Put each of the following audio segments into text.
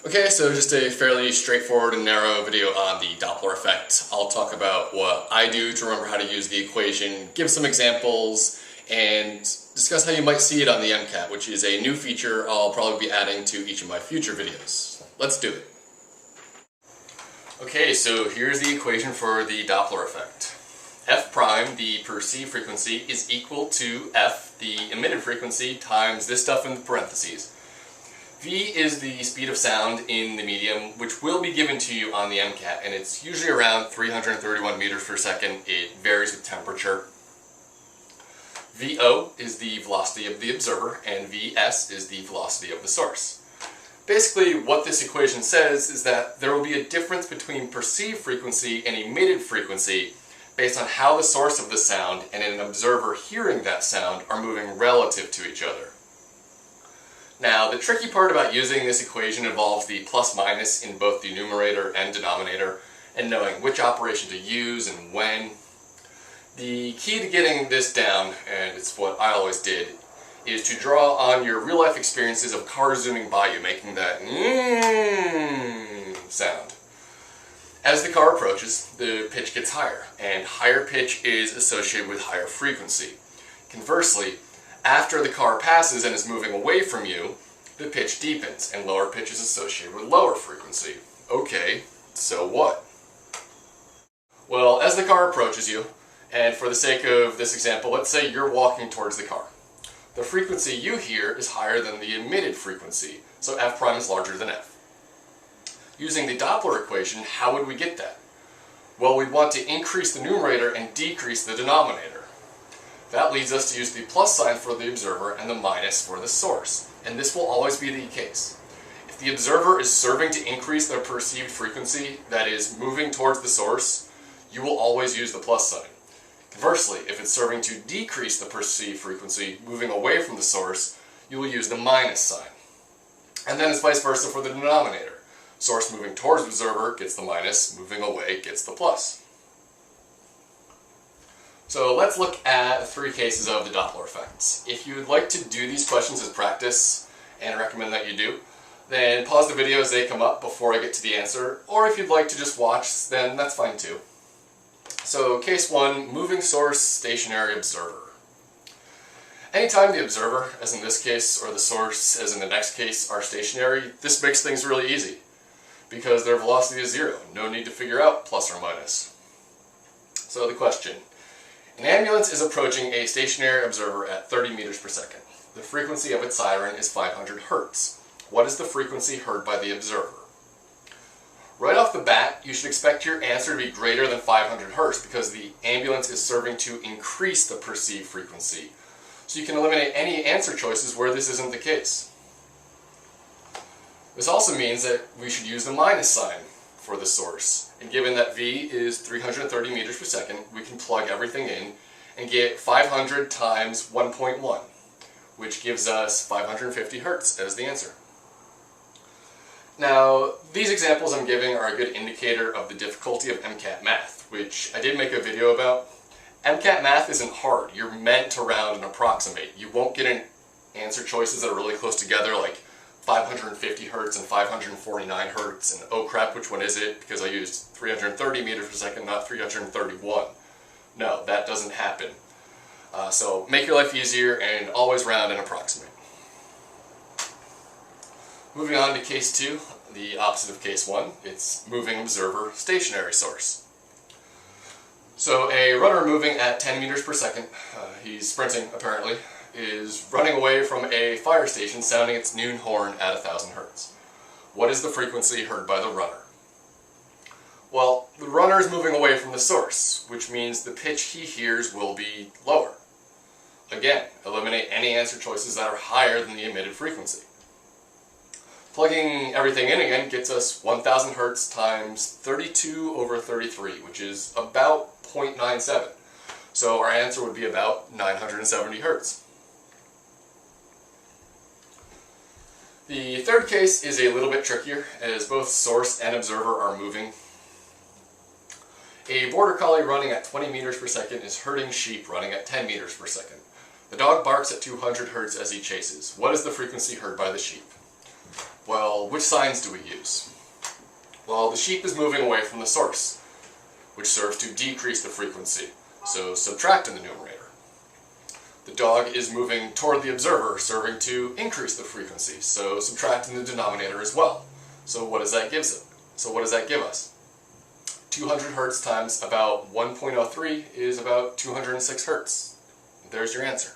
Okay, so just a fairly straightforward and narrow video on the Doppler effect. I'll talk about what I do to remember how to use the equation, give some examples, and discuss how you might see it on the MCAT, which is a new feature I'll probably be adding to each of my future videos. Let's do it. Okay, so here's the equation for the Doppler effect. F prime, the perceived frequency, is equal to F, the emitted frequency, times this stuff in parentheses. V is the speed of sound in the medium, which will be given to you on the MCAT, and it's usually around 331 meters per second. It varies with temperature. VO is the velocity of the observer, and VS is the velocity of the source. Basically, what this equation says is that there will be a difference between perceived frequency and emitted frequency based on how the source of the sound and an observer hearing that sound are moving relative to each other. Now, the tricky part about using this equation involves the plus minus in both the numerator and denominator, and knowing which operation to use and when. The key to getting this down, and it's what I always did, is to draw on your real-life experiences of cars zooming by you, making that sound. As the car approaches, the pitch gets higher, and higher pitch is associated with higher frequency. Conversely, after the car passes and is moving away from you, the pitch deepens, and lower pitch is associated with lower frequency. Okay, so what? Well, as the car approaches you, and for the sake of this example, let's say you're walking towards the car. The frequency you hear is higher than the emitted frequency, so F prime is larger than F. Using the Doppler equation, how would we get that? Well, we'd want to increase the numerator and decrease the denominator. That leads us to use the plus sign for the observer and the minus for the source, and this will always be the case. If the observer is serving to increase their perceived frequency, that is, moving towards the source, you will always use the plus sign. Conversely, if it's serving to decrease the perceived frequency, moving away from the source, you will use the minus sign. And then it's vice versa for the denominator. Source moving towards the observer gets the minus, moving away gets the plus. So let's look at 3 cases of the Doppler effects. If you would like to do these questions as practice, and I recommend that you do, then pause the video as they come up before I get to the answer, or if you'd like to just watch, then that's fine too. So case 1, moving source, stationary observer. Anytime the observer, as in this case, or the source, as in the next case, are stationary, this makes things really easy, because their velocity is 0. No need to figure out plus or minus. So the question. An ambulance is approaching a stationary observer at 30 meters per second. The frequency of its siren is 500 hertz. What is the frequency heard by the observer? Right off the bat, you should expect your answer to be greater than 500 hertz because the ambulance is serving to increase the perceived frequency. So you can eliminate any answer choices where this isn't the case. This also means that we should use the minus sign for the source. And given that V is 330 meters per second, we can plug everything in and get 500 times 1.1, which gives us 550 hertz as the answer. Now, these examples I'm giving are a good indicator of the difficulty of MCAT math, which I did make a video about. MCAT math isn't hard. You're meant to round and approximate. You won't get an answer choices that are really close together, like 550 hertz and 549 hertz, and oh crap, which one is it? Because I used 330 meters per second, not 331. No, that doesn't happen. So make your life easier and always round and approximate. Moving on to case 2, the opposite of case 1, it's moving observer, stationary source. So a runner moving at 10 meters per second, he's sprinting apparently, is running away from a fire station sounding its noon horn at 1000 hertz. What is the frequency heard by the runner? Well, the runner is moving away from the source, which means the pitch he hears will be lower. Again, eliminate any answer choices that are higher than the emitted frequency. Plugging everything in again gets us 1000 hertz times 32 over 33, which is about 0.97. So our answer would be about 970 hertz. The third case is a little bit trickier, as both source and observer are moving. A border collie running at 20 meters per second is herding sheep running at 10 meters per second. The dog barks at 200 hertz as he chases. What is the frequency heard by the sheep? Well, which signs do we use? Well, the sheep is moving away from the source, which serves to decrease the frequency, so subtract in the numerator. The dog is moving toward the observer, serving to increase the frequency, so subtract in the denominator as well. So what does that give us? 200 hertz times about 1.03 is about 206 hertz. There's your answer.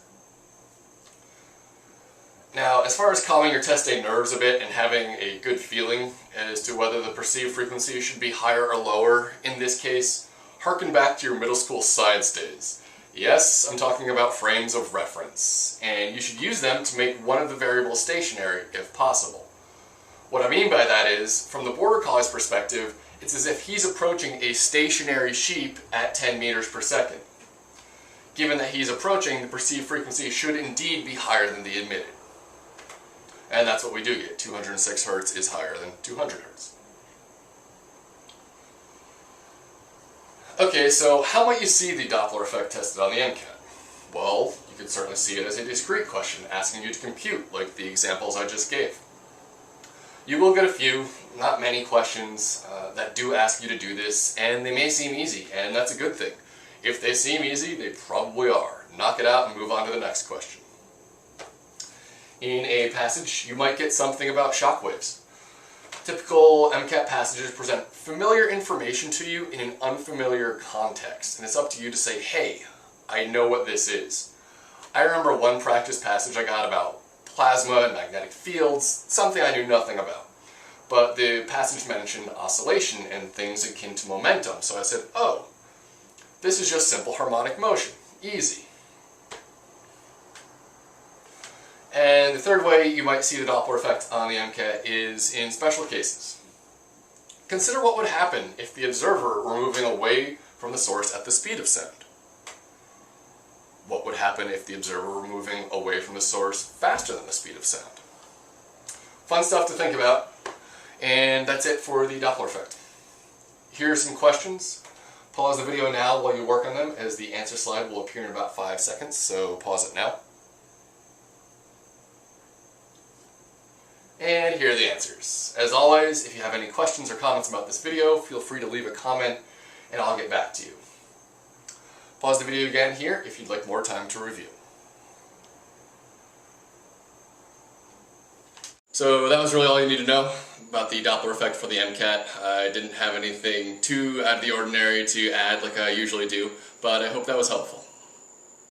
Now, as far as calming your test day nerves a bit and having a good feeling as to whether the perceived frequency should be higher or lower, in this case, harken back to your middle school science days. Yes, I'm talking about frames of reference, and you should use them to make one of the variables stationary if possible. What I mean by that is, from the border collie's perspective, it's as if he's approaching a stationary sheep at 10 meters per second. Given that he's approaching, the perceived frequency should indeed be higher than the admitted. And that's what we do get. 206 hertz is higher than 200 hertz. Okay, so how might you see the Doppler effect tested on the MCAT? Well, you could certainly see it as a discrete question asking you to compute, like the examples I just gave. You will get a few, not many questions that do ask you to do this, and they may seem easy, and that's a good thing. If they seem easy, they probably are. Knock it out and move on to the next question. In a passage, you might get something about shock waves. Typical MCAT passages present familiar information to you in an unfamiliar context, and it's up to you to say, hey, I know what this is. I remember one practice passage I got about plasma and magnetic fields, something I knew nothing about. But the passage mentioned oscillation and things akin to momentum, so I said, oh, this is just simple harmonic motion. Easy. And the third way you might see the Doppler effect on the MCAT is in special cases. Consider what would happen if the observer were moving away from the source at the speed of sound. What would happen if the observer were moving away from the source faster than the speed of sound? Fun stuff to think about, and that's it for the Doppler effect. Here are some questions. Pause the video now while you work on them, as the answer slide will appear in about 5 seconds, so pause it now. And here are the answers. As always, if you have any questions or comments about this video, feel free to leave a comment and I'll get back to you. Pause the video again here if you'd like more time to review. So that was really all you need to know about the Doppler effect for the MCAT. I didn't have anything too out of the ordinary to add like I usually do, but I hope that was helpful.